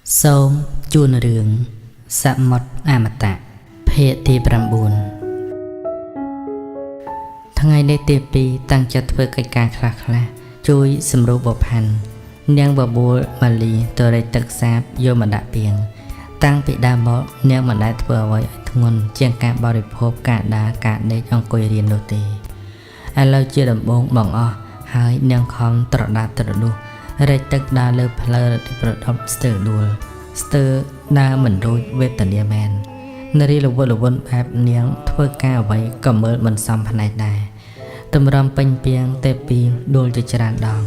Sôm chuôn rường sạ mọt amata phê thì bram buồn thằng ngày đây tiệp pi tăng chặt với cái càng khạc là chui sầm rô bọc hành nang bờ bùa mà lì từ đây tật sáp vô mà đã biển tăng bị đa bó nang mà đã vừa với thôn chiang cả bảo đẹp hộp cả đá cả đây trong quê riêng đô tì anh lâu chưa đầm bông bằng o hai nang không trọ đá trọ đu đây tật đá lơ phơ đi bờ đầm sờ đuôi sờ đá mình đôi về tận địa bàn nơi là vốn bẹp niang thưa cao vậy cầm mơ mình xong phần này này tầm râm pin piang tê piang đôi cho tràn đòn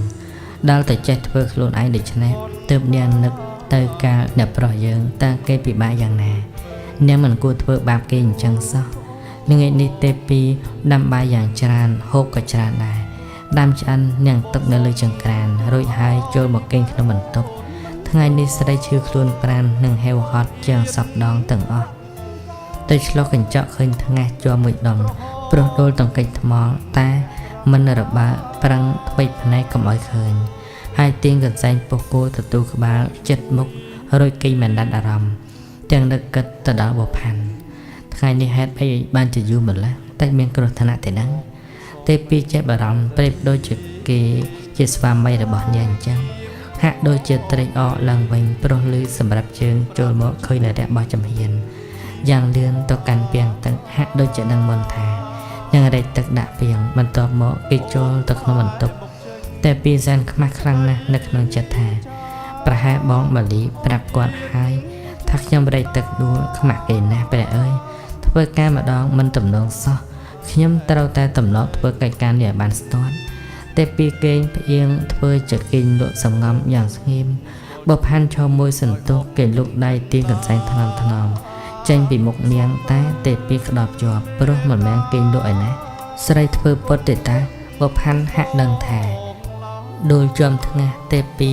đào tại chết thưa luôn ai để cho nè tụm niang nực tơi cao nẹp rõ dương ta cây bị bãi dạng nè nếu mình cua thưa bạc cây chẳng sao nhưng ngày đi tê pi đâm ba dạng tràn hộp cả tràn này đâm cho anh niang tốc nơi lời chẳng càn rồi hai trôi một kênh nó mình tốc thằng ngày đi sẽ đây chưa luôn pran nâng heo hot chẳng sập đòn từng o tôi lo cảnh chọn khơi thằng ngày cho 10 đồng pro đôi tổng kịch mỏ ta mình là bà prang bịch này cầm ỏi khơi hai tiếng gần xanh poco từ tu của bà chết mốc rồi cây mình đặt rầm tiếng được cất từ đó bộ hành ngày đi hết bây ban chỉ du mình lá tay miếng cơ thân nặng thể nắng tê pi chết bà rầm bịch đôi chữ kỳ chết xóa mây để bỏ nhàng chăng hạ đôi chết tây o lần vinh pro lưới sầm rập trường trôi mỏ khơi là đẹp bao trăm hiền giang lươn tôi canh piang tận hạ đôi chết đang mòn thà nhưng ở đây tất đã piang mình tọt mỏ cái cho tất nó mình tụcแต่ปีจันขมักครั้งนะนึกนองจัดแท้ประหารบ้องมาลีปรับกวาดหายทักยังไม่ได้ตักดูขมักเองนะไปเลยเอ้ยทว่าการมาดองมันต่ำนองซอขยำเราแต่ต่ำนองทว่าการเนี่ยบานสตอนแต่ปีเกงเพียงทว่าจะกินลุสงงอย่างสงีมบ่พันชาวมวยสันตุเกิดลุกได้ตีกันแสงถนอมจังปีหมกเนียงแต่แต่ปีกระดอบจอบเพราะเหมือนแมงกินด้วยนะสไลทว่าปดติดตาบ่พันหักดังแท้โดยจอมทั้งเตปี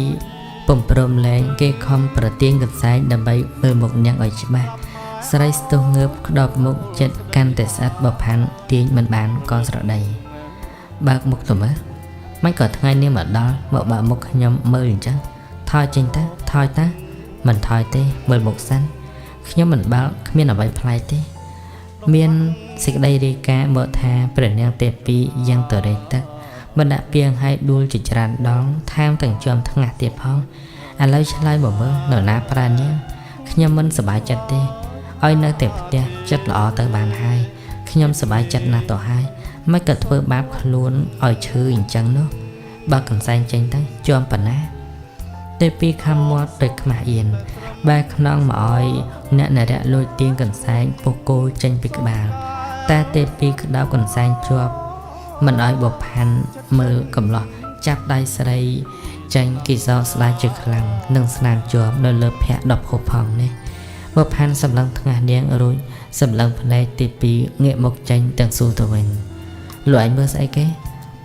ปุ่มปรมแรงเกคอมประเตียงกับสายดับใบเบอร์หมกยังอ่อยชิบะสไลส์ตัวเงือบดอกหมกจัดกันแต่สัตว์บ่พันเตียงมันบานก้อนสระใดบากหมกตัวมั้ยไม่ก่อทั้งไงเนี่ยมาดอหมกบากหมกยำมือจังทอยจริงตาทอยตามันทอยเต้เบอร์หมกสั้นขยำมันบากขมิ้นเอาใบพลายเต้เมียนสิกได้ดีกาเมื่อทาเปลี่ยนยังเตปียังตัวใดตักมันđãเพียงให้ดูจิตจารดองทางต่างจอมทั้งหลายเตียพ้องอันแล้วฉันไล่บอกว่าหน่อยน้าปราณีขยำมันสบายจัดดีอ้อยเนื้อเต็มเตียจัดหล่อเตอร์บานให้ขยำสบายจัดนาต่อให้ไม่เกิดเพื่อบาปล้วนอ้อยชื่ออย่างจังเนาะบางกันแซงจังตั้งจอมปนนะเตปีคำว่าเด็กมาเอียนบางขนองมาอ้อยเนี่ยน่ะได้ลอยเตียงกันแซงโปโกจังปีกบาลแต่เตปีกดาวกันแซงจวบมันอ้อยบกพันมือกำลังจับได้สไลจังกิจสลายจึกคลังหนึ่งสนามจวบโดยเลือแพะดอกหกพองนี่บกพันสำลังทั้งเลี้ยงรุ่ยสำลังภายตีปีเงะมกจังต่างสู่ตัวเองหลวยเมื่อไอ้แก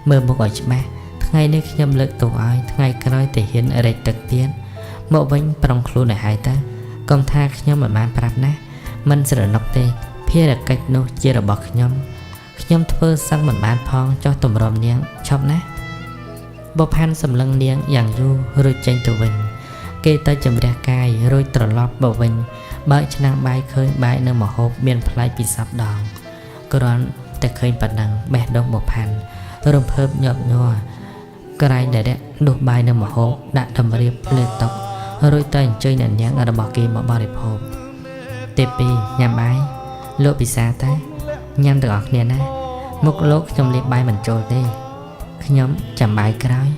เมื่อบกอ่อยใช่ไหมทั้งไงนี่ขยำเลิกตัวอ้อยทั้งไงก็ร้อยแต่เห็นอะไรตักเตี้ยนเมื่อวันปรองครูในหายตากองท่าขยำเหมือนมันปรับนะมันเสนอนกเตะเพี้ยระกัดโนเจระบอกขยำขยำเธอสั่งเหมือนบ้านพองchoตุ่มรอมเลี้ยงชอบนะบพันสำลังเลี้ยงอย่างยูโรยใจตัววินเกตจำเรียกายโรยตรลอบบวินใบชนะใบเคยใบเนื้อหมอฮบเมียนพลายปีซับดองกร้อนแต่เคยปัดนังแบดดองบพันรวมเพิ่มหยอบยัวกระไรเด็ดดูใบเนื้อหมอฮบดัดทำเรียบเลือดตกโรยตัวใจหนันยังอารบอกเกมบริโภคเตปียำใบโลปิซาตายำตัวออกเนี่ยนะมุกโลกจมเรียบใบเหมือนโจเต้ขยำจำใบกร้อย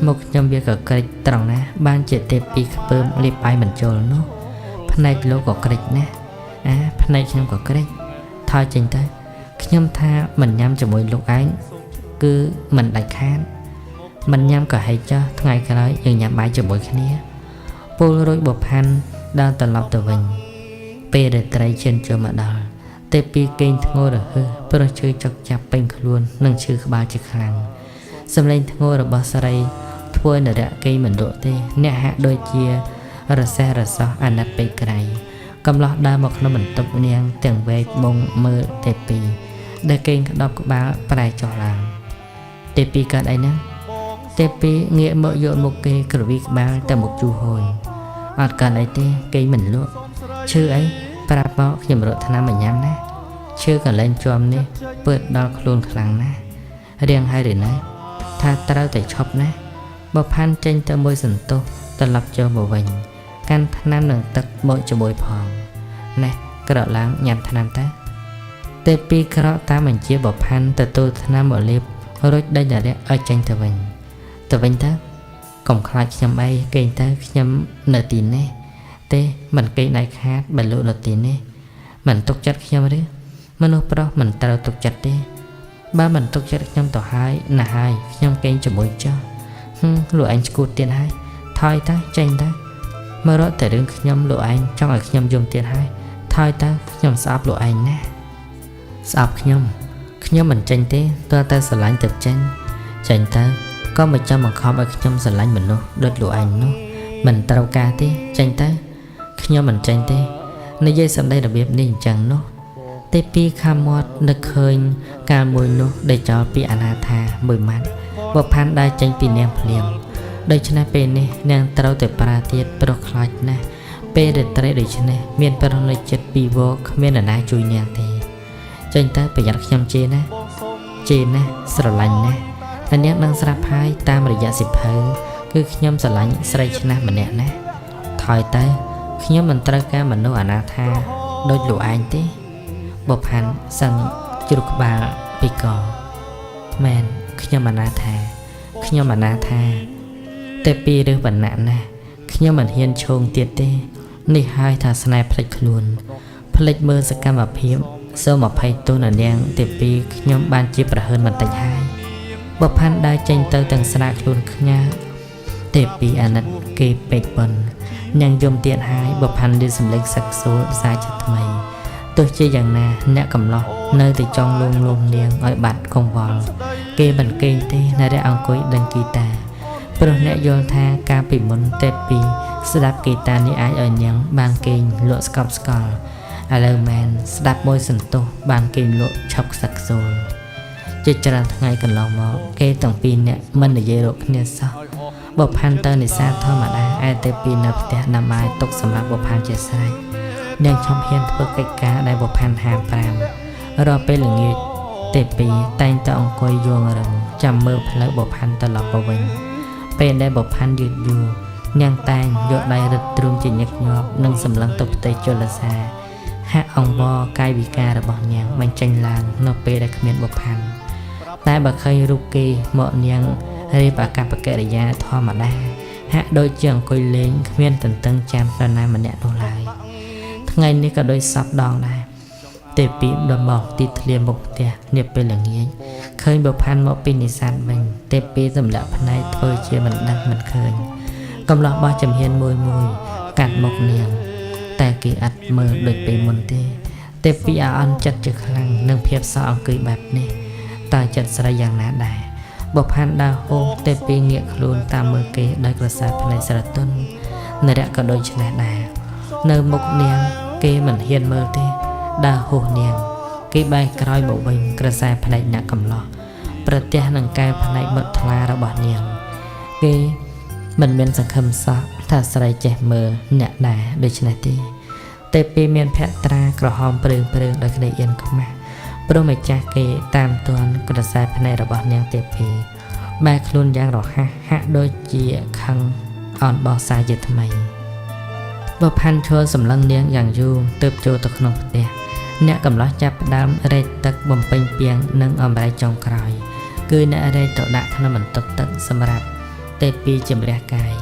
มุกจมเบียกับกระดิตรองนะบ้านเจตเตปีเพิ่มเรียบใบเหมือนโจลนู้ภายในโลกกับกระดินะภายในขยำกับกระดิทอยจริงเต้ขยำท่าเหมือนยำจมูกลูกไอ้คือเหมือนได้ค้านมันยำกับให้เจ้าทั้งไงกร้อยยังยำใบจมูกแค่นี้ปูโรยบวพันดาวตลอดตัววินเปรย์ไตรเชนเจอมาดอลแต่ปีเก่งทั้งโง่เฮ้เพื่อชื่อจักจับเป็นขลุ่นนั่งชื่อขบาจิคลังสำเร็จทั้งโง่ระบาสไรทั่วเนื้อเกยเหมือนโดเตเนี่ยหะโดยเชียระแซระซออันนับไปไกลกำลังได้หมกน้ำเหมือนตบเนียงเตียงเวกบงมือเตปีได้เก่งดอกบ้าปลายจอลางเตปีกันไอ้นั้นเตปีเงี้ยเมื่อโยนมุกเกกระวิกบ้าแต่มุกจูโหย អត់កាន់អីទេគេមិនលក់ឈឺអីប្រាប់មកខ្ញុំរត់ថ្នាំមកញ៉ាំណាឈឺកលែងជាប់នេះពើដល់ខ្លួនខ្លាំងណាស់រៀងហើយឬណាថាត្រូវតែឈប់ណាបើផាន់ចេញទៅមួយសន្ទុះត្រឡប់ចូលមកវិញកាន់ថ្នាំនឹងទឹកមកជាមួយផងណែក្រក់ឡើងញ៉ាំថ្នាំតែពីក្រក់តាមបញ្ជាបើផាន់ទទួលថ្នាំមកលេបរួចដេញរយៈឲ្យចេញទៅវិញទៅកុំខ្លាចខ្ញុំអីគេទៅខ្ញុំនៅទីនេះទេមិនគេដៃខាតបលុនៅទីនេះមិនទុកចិត្តខ្ញុំឬមនុស្សប្រុសមិនត្រូវទុកចិត្តទេបើមិនទុកចិត្តខ្ញុំទៅហើយណាហើយខ្ញុំគេងជាមួយចុះលោកឯងឈួតទៀតហើយថយទៅចេញទៅមករត់តែរឿងខ្ញុំលោកឯងចង់ឲ្យខ្ញុំយំទៀតហើយថយទៅខ្ញុំស្អប់លោកឯងណាស្អប់ខ្ញុំមិនចេញទេតើតែស្រឡាញ់ទៅចេញទៅក៏មិនចាំបង្ខំឲ្យខ្ញុំស្រឡាញ់មនុស្សដូចលោកឯងនោះមិនត្រូវការទេចេញទៅខ្ញុំមិនចេញទេនិយាយសម្ដីរបៀបនេះអញ្ចឹងនោះទេពីខាងមាត់នឹកឃើញកាលមួយនោះដែលចោលពីអនាថាមួយម៉ាត់បើផាន់ដើរចេញពីនាងភ្លាមដូច្នេះពេលនេះនាងត្រូវតែប្រាទៀតប្រុសខ្លាចណាស់ពេលរាត្រីដូច្នេះមានប្រុសនៅចិត្តពីវគ្មានអ្នកណាជួយនាងទេចេញទៅប្រយ័ត្នខ្ញុំជេរណាស្រឡាញ់ណាស់តែនាងនឹងស្រាប់ហើយតាមរយៈសិភៅគឺខ្ញុំស្រឡាញ់ស្រីឆ្នះម្នាក់ណាថយទៅខ្ញុំមិនត្រូវការមនុស្សអនាថាដូចលោកឯងទេបើផាន់សឹងជ្រុះក្បាលពីកមែនខ្ញុំអនាថាតែពីរឿងបណ្ណៈណាខ្ញុំមិនហ៊ានឈោងទៀតទេនេះហើយថាស្នេហ៍ផ្លេចខ្លួនផ្លេចមើលសកម្មភាពសូមអភ័យទោសនាងទីពីខ្ញុំបានជាប្រហើនបន្តិចហើយបើផាន់ដើរចេញទៅទាំងស្រាខ្លួនខ្ញាទេពីអាណិតគេពេកប៉ុនញ៉ាំយំទៀតហើយបើផាន់លឺសំឡេងសឹកសួលផ្សាយចិត្តថ្មីទោះជាយ៉ាងណាអ្នកកំឡោះនៅតែចង់លងនាងឲ្យបាត់កង្វល់គេមិនគេងទេនៅរះអង្គុយដេញហ្គីតាព្រោះអ្នកយល់ថាការពីមុនទេពីស្ដាប់ហ្គីតានេះអាចឲ្យនាងបានគេងលក់ស្កប់ស្កល់ឥឡូវមែនស្ដាប់មួយសន្ទុះបានគេងលក់ឈប់ខ្សឹកខ្សួលជាច្រើនថ្ងៃកន្លងមកគេទាំងពីរអ្នកមិននិយាយរកគ្នាសោះបើផាន់ទៅនេសាទធម្មតាឯតែពីនៅផ្ទះដាំបាយទុកសម្រាប់បើផាន់ជាស្រេចនាងឈប់ហ៊ានធ្វើកិច្ចការដែលបើផាន់ហាម5រាល់ពេលល្ងាចទេពីតែងតែអង្គុយយងរឹងចាំមើលផ្លូវបើផាន់ត្រឡប់ទៅវិញពេលដែលបើផាន់យឺតយូរនាងតែងយកដៃរឹតទ្រូងជាញឹកញាប់និងសម្លឹងទៅផ្ទៃជលសាហាក់អង្វរកាយវិការរបស់នាងបញ្ចេញឡើងនៅពេលដែលគ្មានបើផាន់តែបើឃើញរូបគេមកនាងរៀបអាកប្បកិរិយាធម្មតាហាក់ដូចជាអង្គុយលេងគ្មានទន្ទឹងចាំនរណាម្នាក់នោះឡើយថ្ងៃនេះក៏ដូចសពដងដែរទេពីដំបោកទីធ្លាមុខផ្ទះនាពេលល្ងាចឃើញបើផាន់មកពីនេសាទវិញទេពីសម្លាក់ភ្នែកធ្វើជាមិនដឹងមិនឃើញកំឡោះបោះចំហៀនមួយកាត់មុខនាងតែគេអត់មើលដូចពេលមុនទេពីអន់ចិត្តជាខ្លាំងនឹងភាពសោះអង្គុយបែបនេះតើចិត្តស្រីយ៉ាងណាដែរបើផាន់ដើរហូរទេពីងាកខ្លួនតាមមើលគេដោយក្រសែភ្នែកស្រទន់នរៈក៏ដូចឆ្នេះដែរនៅមុខនាងគេមិនហ៊ានមើលទេដើរហូរនាងគេបែរក្រោយមកវិញក្រសែភ្នែកអ្នកកំឡោះប្រទះនឹងកែភ្នែកបិទថ្លារបស់នាងគេមិនមានសង្ឃឹមសោះថាស្រីចេះមើលអ្នកដែរដូច្នេះទេពីមានភក្ត្រាក្រហមព្រឺដោយក្តីអៀនខ្មាស់ព្រោះម្ចាស់គេតាមទាន់ក្រសែភ្នែករបស់នាងទេពីបែរខ្លួនយ៉ាងរហ័សហាក់ដូចជាខឹងអន់បោះសាជាថ្មីបើផាន់ឈរសម្លឹងនាងយ៉ាងយូរទើបចូលទៅក្នុងផ្ទះអ្នកកំឡោះចាប់ផ្ដើមរែកទឹកបំពេញពាងនិងអំរែកចុងក្រោយគឺអ្នករែកទៅដាក់ក្នុងបន្ទប់ទឹកសម្រាប់ទេពីជំរះកាយ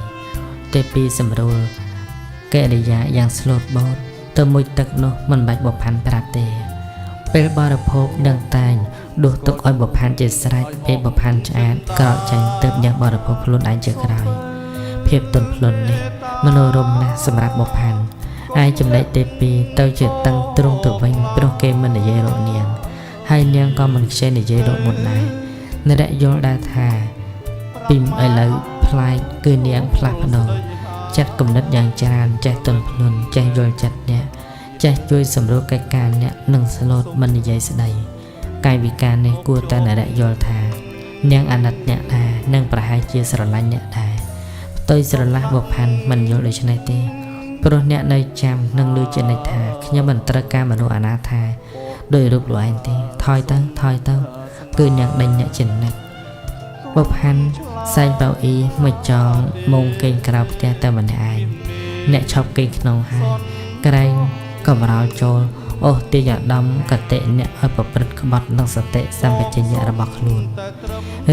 ទេពីសម្រួលកិរិយាយ៉ាងស្លូតបូតទៅមួយទឹកនោះមិនបាច់បើផាន់ប្រាប់ទេពេលបរិភោគនឹងតែងដួសទុកឲ្យបើផាន់ជាស្រេចពេលបើផាន់ឆ្អាតក្រោកចេញទើបញ៉ាំបរិភោគខ្លួនឯងជាក្រោយភាពទន់ភ្លន់នេះមនោរម្យណាស់សម្រាប់បើផាន់ឯចំណែកទេពីទៅជាតឹងទ្រង់ទៅវិញព្រោះគេមិននិយាយរកនាងហើយនាងក៏មិនខ្ជិលនិយាយរកមុនដែរនរៈយល់ដែរថាពីឥឡូវផ្លែកគឺនាងផ្លាស់ប្ដូរចិត្តគំនិតយ៉ាងច្រើនចេះទន់ភ្លន់ចេះយល់ចិត្តអ្នកចេះជួយសម្រួលកិច្ចការអ្នកនិងស្លូតមិននិយាយស្ដីកាយវិការនេះគួរតែនរៈយល់ថានាងអាណិតអ្នកដែរនិងប្រហែលជាស្រឡាញ់អ្នកដែរផ្ទុយស្រឡះបុផាន់មិនយល់ដូច្នេះទេ ព្រោះអ្នកនៅចាំនឹងលឺជានិច្ចថាខ្ញុំមិនត្រូវការមនុស្សអនាថាដោយរូបលោកឯងទេថយទៅគឺអ្នកដេញអ្នកចិននិច្ចបុផាន់សែងបៅអ៊ីមួយចងមុងកេងក្រៅផ្ទះតែម្នាក់ឯងអ្នកឈប់កេងក្នុងហើយក្រែងកំរោលចូលអូសទាញអាដាមកតិអ្នកឲ្យប្រព្រឹត្តក្បត់នឹងសតិសម្បជញ្ញៈរបស់ខ្លួន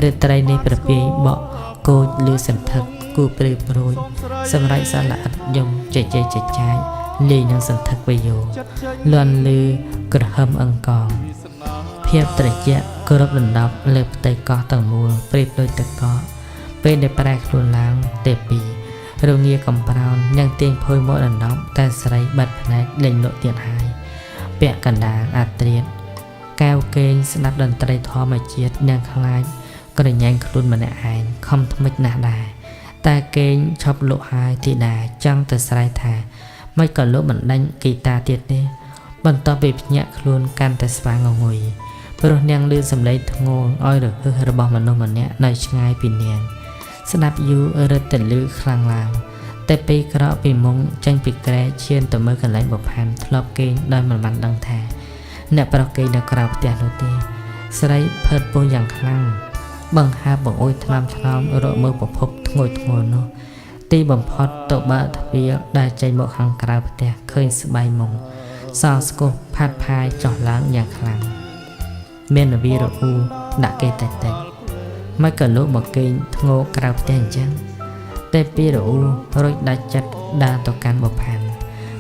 រាត្រីនេះប្រពៃបកគោចឬសន្ធឹកគូព្រៃព្រួយសម្រាប់សាឡាអត់យំចេចាយលេងនឹងសន្ធឹកវយោលន់លឺក្រហមអង្កងភាពត្រជាក់គ្រប់ដណ្ដប់លើផ្ទៃកោះទាំងមូលព្រៀបដូចទឹកកកពេលដែលប្រែខ្លួនឡើងទេពីរងាកំប្រោនយ៉ាងទាញភួយមកដណ្ដប់តែស្រីបាត់ភ្នែកលេងលក់ទៀតហើយពាក់កណ្ដាលអាត្រៀតកែវកេងស្ដាប់តន្ត្រីធម្មជាតិយ៉ាងខ្លាចក្រញ៉ាញ់ខ្លួនម្នាក់ឯងខំថ្មិចណាស់ដែរតែកេងឈប់លក់ហើយធីតាចង់ទៅស្រែកថាមិនក៏លក់មិនដាច់ហ្គីតាទៀតទេបន្ទាប់ពីភ្ញាក់ខ្លួនកាន់តែស្វាងងុយព្រោះនាងឮសំឡេងធ្ងន់ឲ្យរហឹសរបស់មនុស្សម្នាក់នៅឆ្ងាយពីនាងស្ដាប់យូររឹតតែលឺខ្លាំងឡើងតែពេលក្រោកពីមុងចេញពីក្រែឈានទៅមើលកន្លែងបុផាន់ធ្លាប់គេងដោយមិនបានដឹងថាអ្នកប្រុសគេនៅក្រៅផ្ទះនោះទេស្រីផើតពោះយ៉ាងខ្លាំងបង្ហើបបង្អួយថ្នមរកមើលប្រភពធ្ងន់នោះទីបំផុតទៅបើកទ្វារដែលចេញមកខាងក្រៅផ្ទះឃើញស្បៃមុងសោស្គោះផាត់ផាយចុះឡើងយ៉ាងខ្លាំងមាននវីរអ៊ូដាក់គេតិចមិនក៏លោកមកគេងធ្ងោក្រៅផ្ទះអញ្ចឹងតែពីរអ៊ូរួចដាច់ចិត្តដើរទៅកាន់បុផាន់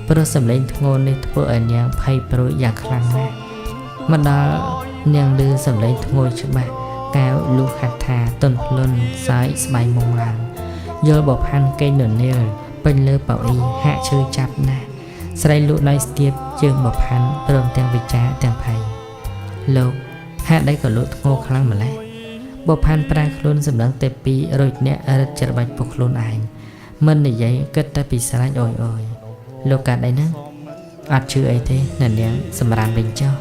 ព្រោះសម្លេងធ្ងន់នេះធ្វើឲ្យនាងភ័យព្រួយយ៉ាងខ្លាំងណាស់មកដល់នាងឮសម្លេងធ្ងន់ច្បាស់កែវលុះហាត់ថាទន់ភ្លុនសាយស្បៃមុងឡើងយល់បុផាន់គេងននាលពេញលើប៉ៅអ៊ីហាក់ឈឺចាប់ណាស់ស្រីលក់ដៃស្ទាបជើងបុផាន់ព្រមទាំងវិចារទាំងភ័យលោកហេតុអីក៏លក់ធ្ងន់ខ្លាំងម្ល៉េះបុផាន់ប្រាខ្លួនសម្លឹងតែពីររួចអ្នករត់ច្របាច់ពុកខ្លួនឯងមិននិយាយគិតតែពីស្រេចអុយលោកកាត់អីហ្នឹងអត់ជឿអីទេណានាងសម្រានវិញចុះ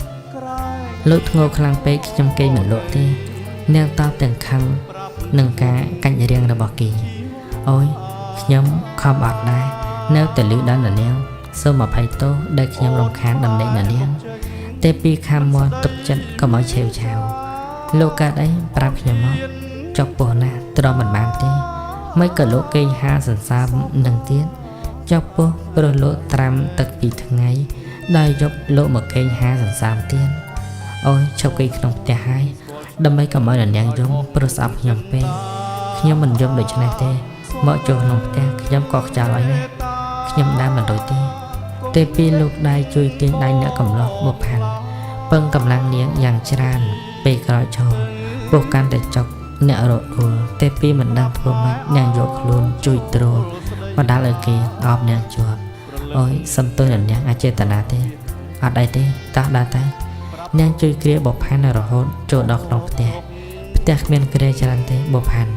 លោកធ្ងន់ខ្លាំងពេកខ្ញុំគេមិនលក់ទេនាងតបទាំងខឹងនឹងការកាច់រៀងរបស់គេអូយខ្ញុំខំអត់ដែរនៅតែលឺដល់ណានាងសូមអភ័យទោសដែលខ្ញុំរំខានដំណេកណានាងតែពីខាំមាត់ទឹកចិត្តកុំឲ្យឆេវឆាវលោកកាត់អីប្រាប់ខ្ញុំមកចុកពោះណាទ្រាំមិនបានទេមិនក៏លោកគេហាសន្សាមនឹងទៀតចុកពោះព្រោះលោកត្រាំទឹកពីថ្ងៃដែលយប់លោកមកគេហាសន្សាមទៀតអូយឈប់គេក្នុងផ្ទះហើយដើម្បីកុំឲ្យនាងយំព្រោះស្អប់ខ្ញុំពេកខ្ញុំមិនយំដូច្នេះទេមកចូលក្នុងផ្ទះខ្ញុំក៏ខ្ចាល់ឲ្យណាខ្ញុំដើរមិនរួចទេពីលោកដៃជួយទាញដៃអ្នកកំឡោះបុផាន់ពឹងកម្លាំងនាងយ៉ាងច្រើនពេលក្រោយចូលពោះកាន់តែចុកអ្នករដួលតែពីមិនដឹងធ្វើម៉េចនាងយកខ្លួនជួយទ្របណ្ដាលឲ្យគេអបនាងជាប់អូយសំទោសនាងអចេតនាទេអត់អីទេតោះដើរទៅនាងជួយគ្រាបុផាន់រហូតចូលដល់ក្នុងផ្ទះគ្មានក្រែច្រើនទេបុផាន់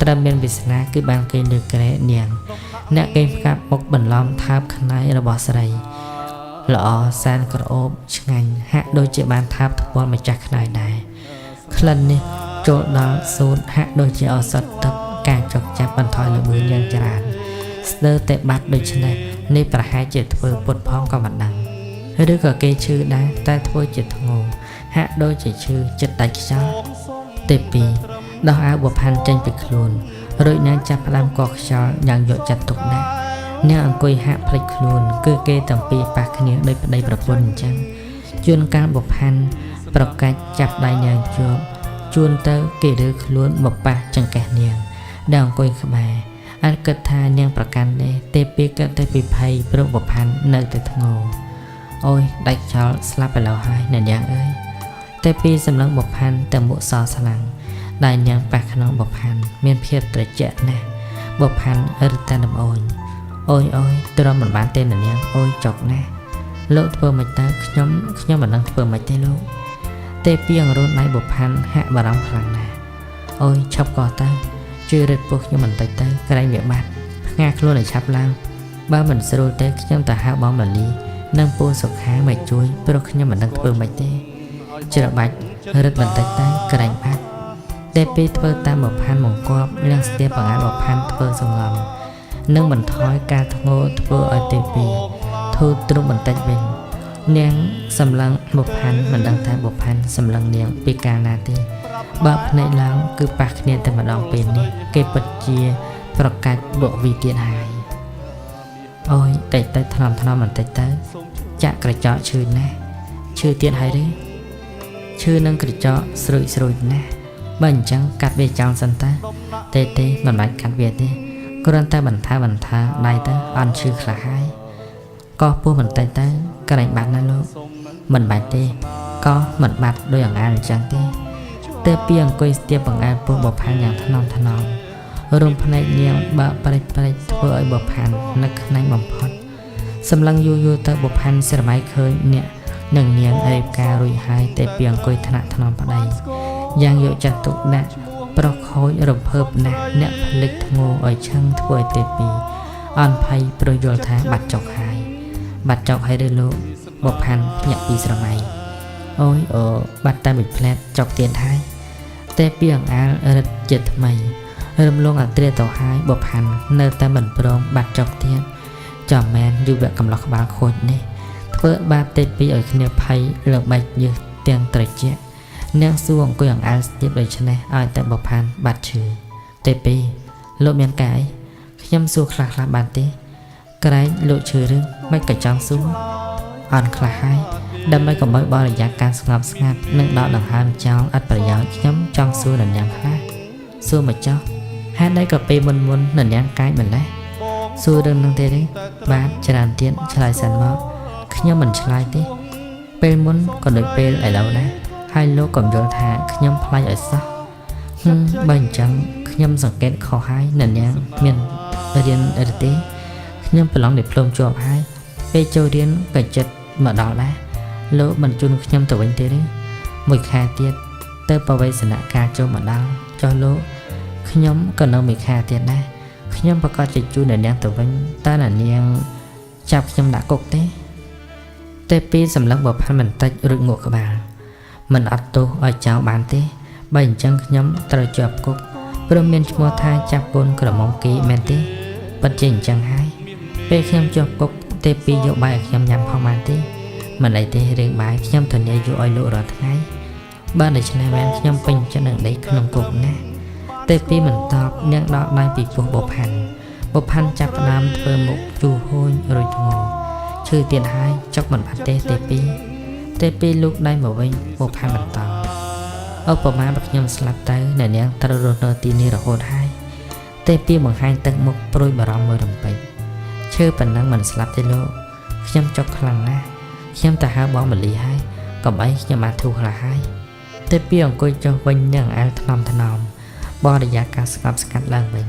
ត្រឹមមានវាសនាគឺបានគេលើក្រែនាងអ្នកគេផ្កាប់មុខបន្លំថើបខ្នៃរបស់ស្រីល្អសែនក្រអូបឆ្ងាញ់ហាក់ដូចជាបានថើបថ្ពាល់ម្ចាស់ខ្នៃដែរក្លិននេះចូលដល់សូត្រហាក់ដូចជាឱសថទឹកការចុកចាប់បន្ថយល្បឿនយ៉ាងច្រើនស្ទើរតែបាត់ដូច្នេះនេះប្រហែលជាធ្វើពុតផងក៏មិនដឹងឬក៏គេឈឺដែរតែធ្វើជាធ្ងន់ហាក់ដូចជាឈឺចិត្តដាច់ខ្យល់ទីពីរដោះអាវបុផាន់ចេញពីខ្លួនរួចនាងចាប់ផ្ដើមកកខ្យល់យ៉ាងយកចិត្តទុកដាក់នាងអង្គុយហាក់ភ្លេចខ្លួនគឺគេទាំងពីរប៉ះគ្នាដោយប្តីប្រពន្ធអញ្ចឹងជួនកាលបុផាន់ប្រកាច់ចាប់ដៃនាងជាប់ជួនទៅគេរើខ្លួនមកប៉ះចង្កេះនាងដែលអង្គុយក្បែរអាចគិតថានាងប្រកាន់ដែរទេពីគិតទៅពីភ័យព្រោះបុផាន់នៅតែធ្ងោអូយដាច់ចោលស្លាប់ទៅแล้วហើយអ្នកនាងអើយតែពីសម្លឹងបុផាន់តែមុខសស្លាំងដែលនាងប៉ះក្នុងបុផាន់មានភាពត្រជាក់ណាស់បុផាន់រឹតតែដំអូនអូយទ្រាំមិនបានទេអ្នកនាងអូយចុកណាស់លោកធ្វើមិនទៅខ្ញុំមិនដឹងធ្វើមិនទេលោកទេពីអង្រួនដៃបុផាន់ហាក់បារម្ភខ្លាំងណាស់អូយឈប់ក៏ទៅជួយរឹតពោះខ្ញុំបន្តិចទៅក្រែងវាបាត់ផ្ងាខ្លួនឲ្យឆាប់ឡើងបើមិនស្រួលទេខ្ញុំទៅហៅបងម៉ាលីនិងពូសុខាមកជួយព្រោះខ្ញុំមិនដឹងធ្វើមិនទេច្របាច់រឹតបន្តិចទៅក្រែងបាត់តែពេលធ្វើតាមបុផាន់បង្គាប់លះស្ទាបបង្អាបុផាន់ធ្វើសងំ នឹងបន្ថយការធ្ងោធ្វើឲ្យទេពីធូរទ្រង់បន្តិចវិញនាងសម្លឹងបុផាន់មិនដឹងថាបុផាន់សម្លឹងនាងពីកាលណាទេបើភ្នែកឡើងគឺប៉ះគ្នាតែម្ដងពេលនេះគេពិតជាប្រកាច់បកវីទៀតហើយអូយតិចទៅថ្នមបន្តិចទៅចាក់ក្រចកឈឺណាស់ឈឺទៀតហើយឬឈឺនឹងក្រចកស្រួយណាស់បើអញ្ចឹងកាត់វាចោលសិនតើទេមិនបាច់កាត់វាទេគ្រាន់តែបន្ថែដៃទៅអន់ឈឺខ្លះហើយកោះពោះបន្តិចទៅក្រែងបាត់ណាលោកមិនបាច់ទេកោះមិនបាត់ដោយអង្អែលអញ្ចឹងទេពីអង្គុយស្ទាបបង្អែលពោះបផានយ៉ាងថ្នមរំភ្នែកនាងបើកប្រេចធ្វើឲ្យបផាននឹកខ្នាញ់បំផុតសម្លឹងយូរទៅបផានស្រមៃឃើញអ្នកនឹងនាងរៀបការរួចហើយតែពីអង្គុយថ្នាក់ថ្នមប្តីយ៉ាងយកចិត្តទុកដាក់ប្រុសខូចរំភើបណាស់អ្នកផ្លិចធ្ងោឲ្យឆឹងធ្វើឲ្យទេពីអន់ភ័យព្រោះយល់ថាបាត់ចុកហើយឬលោកបផានភ្ញាក់ពីស្រមៃអូយបាត់តែមួយផ្លែតចុកទៀតហើយតែពីអង្អាលរឹតជាថ្មីរំលងអត្រាទៅហើយបផាន់នៅតែមិនព្រមបាត់ចុកទៀតចំមែនយុវកំឡោះក្បាលខូចនេះធ្វើបាបទេពីឲ្យគ្នាភ័យលើបែកញើសទាំងត្រជាក់នាងសួរអង្គុយអង្អែលស្ទាបដូច្នេះឲ្យតែបផាន់បាត់ឈឺទេពីលោកមានកាយខ្ញុំសួរខ្លះបានទេក្រែងលោកឈឺឬមិនក៏ចង់សួរអន់ខ្លះហើយដើម្បីកុំឲ្យបរិយាកាសស្ងប់ស្ងាត់និងដកដង្ហើមចោលអត់ប្រយោជន៍ខ្ញុំចង់សួរនរណាខ្លះសួរមកចុះហេតុអីក៏ពេលមុននរណាកាយម្លេះសួររឿងនឹងទេបាទច្រើនទៀតឆ្លើយសិនមកខ្ញុំមិនឆ្លើយទេពេលមុនក៏ដូចពេលឥឡូវដែរហើយលោកកុំយល់ថាខ្ញុំផ្លាច់ឲ្យសោះបើអញ្ចឹងខ្ញុំសង្កេតខុសហើយនរណាមានរៀនឬទេខ្ញុំប្រឡងឌីប្លូមជាប់ហើយពេលចូលរៀនក៏ចិត្តមកដល់ដែរលោកមិនជូនខ្ញុំទៅវិញទេឬមួយខែទៀតទៅប្រវេសនការចូលមកដល់ចុះលោកខ្ញុំក៏នៅមួយខែទៀតដែរខ្ញុំប្រកាសជាជូនអ្នកនាងទៅវិញតើអ្នកនាងចាប់ខ្ញុំដាក់គុកទេពីសម្លឹងបផាន់បន្តិចរួចងក់ក្បាលមិនអត់ទោសឲ្យចោលបានទេបើអញ្ចឹងខ្ញុំត្រូវជាប់គុកព្រមមានឈ្មោះថាចាប់កូនក្រមុំគីមែនទេពិតជាអញ្ចឹងហើយពេលខ្ញុំជាប់គុកទេពីយកបាយឲ្យខ្ញុំញ៉ាំផងបានទេមិនអីទេរឿងបាយខ្ញុំធានាយកឲ្យលោករាល់ថ្ងៃបើដូច្នេះបានខ្ញុំពេញចិត្តនឹងដេកក្នុងគុកណាទេពីមិនតបនាងដកដៃពីពោះបផាន់ចាប់ផ្ដើមធ្វើមុខជូរហួញរួចធ្ងោឈឺទៀតហើយចុកមិនបាត់ទេទេពីលោកដៃមកវិញបផាន់បន្តឧបមាបើខ្ញុំស្លាប់ទៅអ្នកនាងត្រូវរស់នៅទីនេះរហូតហើយទេពីបង្ហាញទឹកមុខព្រួយបារម្ភមួយរំពេចឈឺប៉ុណ្ណឹងមិនស្លាប់ទេលោកខ្ញុំចុកខ្លាំងណាស់ខ្ញុំទៅហៅបងមលីហើយកុំអីខ្ញុំបានធូរខ្លះហើយទេពីអង្គុយចុះវិញនឹងអែលថ្នមបរិយាកាសស្ងប់ស្ងាត់ឡើងវិញ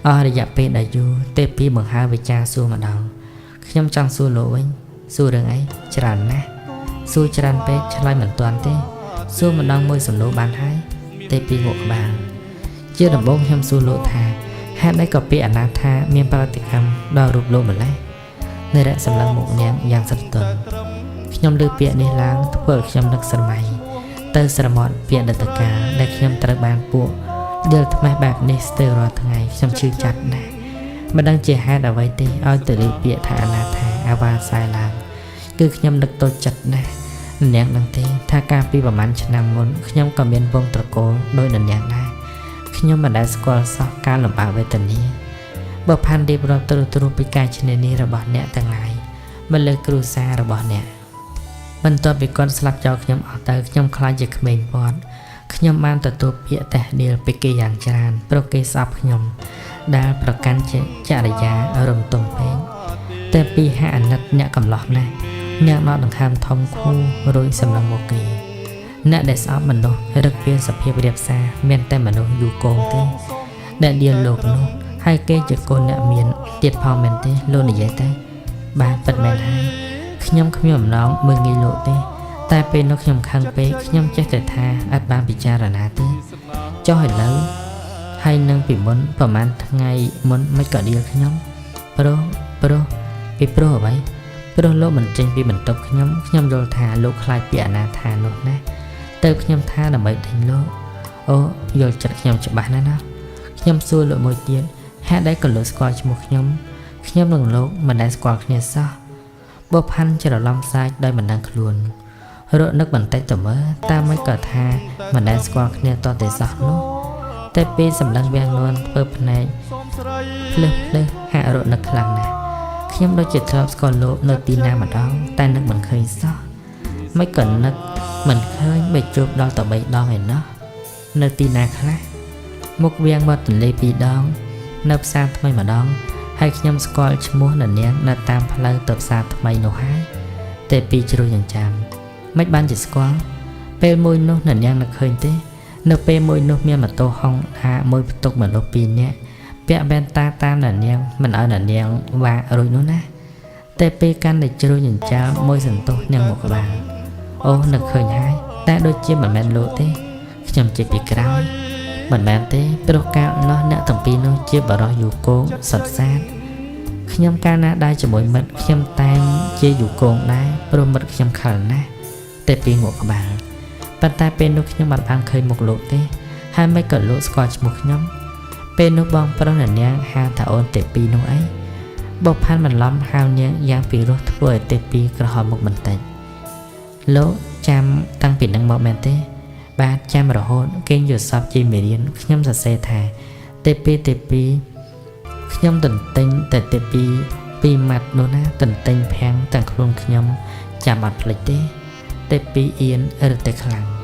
អស់រយៈពេលដែលយូរទេពីបង្ហើបវិចារសួរម្ដងខ្ញុំចង់សួរលោកវិញសួររឿងអីច្រើនណាស់សួរច្រើនពេកឆ្លើយមិនទាន់ទេសួរម្ដងមួយសំណួរបានហើយទេពីងក់ក្បាលជាដំបូងខ្ញុំសួរលោកថាហេតុអីក៏ពាក្យអនាថាមានប្រតិកម្មដល់រូបលោកម្លេះនៅរកសម្លឹងមុខនាងយ៉ាងស្រទន់ខ្ញុំលើពាក្យនេះឡើងធ្វើឲ្យខ្ញុំនឹកស្រមៃទៅស្រមត់ពាក្យដតកាដែលខ្ញុំត្រូវបានពួកដៀលថ្មេះបែបនេះស្ទើររាល់ថ្ងៃខ្ញុំឈឺចាប់ណាស់មិនដឹងជាហេតុអ្វីទេឲ្យទៅលើពាក្យថាអនាថាអាវ៉ាសាយឡើងគឺខ្ញុំនឹកតូចចិត្តណាស់នាងដឹងទេថាកាលពីប្រហែលឆ្នាំមុនខ្ញុំក៏មានវងត្រកូលដោយនាងដែរខ្ញុំមិនដែលស្គាល់សោះការលំបាកវេទនាបើផាន់រៀបរាប់ទ្រុសពីការឈ្នះនេះរបស់អ្នកទាំងឡាយមកលើគ្រួសាររបស់អ្នកបន្ទាប់ពីគាត់ស្លាប់ចោលខ្ញុំអស់ទៅខ្ញុំខ្លាចជាក្មេងពត់ខ្ញុំបានទទួលពាក្យតេះដៀលពីគេយ៉ាងច្រើនព្រោះគេស្អប់ខ្ញុំដែលប្រកាន់ជាចរិយារំទុំពេកតែពីហាក់អាណិតអ្នកកំឡោះណាស់អ្នកដកដង្ហើមធំខូរួយសម្លឹងមកគេអ្នកដែលស្អប់មនុស្សរឹកពីសភាពរៀបសារមានតែមនុស្សយូរកងទេដែលដៀលលោកនោះហើយគេជាកូនអ្នកមានទៀតផងមែនទេលោកនិយាយទៅបាទពិតមែនហើយខ្ញុំគ្មានអំណងមើលងាយលោកទេតែពេលនោះខ្ញុំខឹងពេកខ្ញុំចេះតែថាអត់បានពិចារណាទេចុះឥឡូវហើយនឹងពីមុនប្រហែលថ្ងៃមុនមិនក៏ដៀលខ្ញុំព្រោះអ្វីព្រោះលោកមិនចេញពីបន្ទប់ខ្ញុំយល់ថាលោកខ្លាចពីអនាថានោះណាទៅខ្ញុំថាដើម្បីទិញលោកអូយល់ចិត្តខ្ញុំច្បាស់ណាស់ខ្ញុំសួរលោកមួយទៀតហ ហេតុដែលក៏លោកស្គាល់ឈ្មោះខ្ញុំនឹងលោកមិនដែលស្គាល់គ្នាសោះបុផាន់ច្រឡំសាច់ដោយមិនដឹងខ្លួនរកនឹកបន្តិចទៅមើលតាមមិនក៏ថាមិនដែលស្គាល់គ្នាតតែសោះនោះតែពេលសម្លឹងវាំងនួនធ្វើភ្នែកភ្លឹះហាក់រកនឹកខ្លាំងណាស់ខ្ញុំដូចជាធ្លាប់ស្គាល់លោកនៅទីណាម្ដងតែនឹកមិនឃើញសោះមិនក៏នឹកមិនឃើញបីជួបដល់តែ3 ដងឯណោះនៅទីណាខ្លះមុខវាងមាត់ទន្លេ2 ដងនៅផ្សារថ្មីម្ដងហើយខ្ញុំស្គាល់ឈ្មោះនាងនៅតាមផ្លូវទៅផ្សារថ្មីនោះហើយតែពីជ្រុយយ៉ាងចាំមិនបានជាស្គាល់ពេលមួយនោះនាងនឹកឃើញទេនៅពេលមួយនោះមានម៉ូតូហុងហាមួយផ្ទុកមនុស្ស2 នាក់ពាក់វ៉ែនតាតាមនាងមិនឲ្យនាងវ៉ារួចនោះណាតែពេលកាន់តែជ្រុយយ៉ាងចាំមួយសន្ទុះនាងមកក្បាលអូនឹកឃើញហើយតែដូចជាមិនមែនលោកទេខ្ញុំជិះពីក្រោយមិនមែនទេព្រោះកាលនោះអ្នកទាំងពីរនោះជាបរិសយូគងសុទ្ធសាធខ្ញុំកាលណាដែរជាមួយមិត្តខ្ញុំតែងជាយូគងដែរព្រោះមិត្តខ្ញុំខលណាស់តែពីងក់ក្បាលប៉ុន្តែពេលនោះខ្ញុំមិនបានឃើញមុខលោកទេហើយមិនក៏លោកស្គាល់ឈ្មោះខ្ញុំពេលនោះបងប្រុសនាងហៅថាអូនទេពីនោះអីបុផាន់បន្លំហៅនាងយ៉ាងពីរោះធ្វើឲ្យទេពីក្រហមមុខបន្តិចលោកចាំតាំងពីនឹងមកមែនទេបាទចាំរហូតគេយល់សពជាមេរៀនខ្ញុំសរសេរថាទេពីខ្ញុំទន្ទិញតែទេពីម៉ាត់នោះណាទន្ទិញភាំងទាំងខ្លួនខ្ញុំចាំអត់ភ្លេចទេពីអៀនរឹតតែខ្លាំង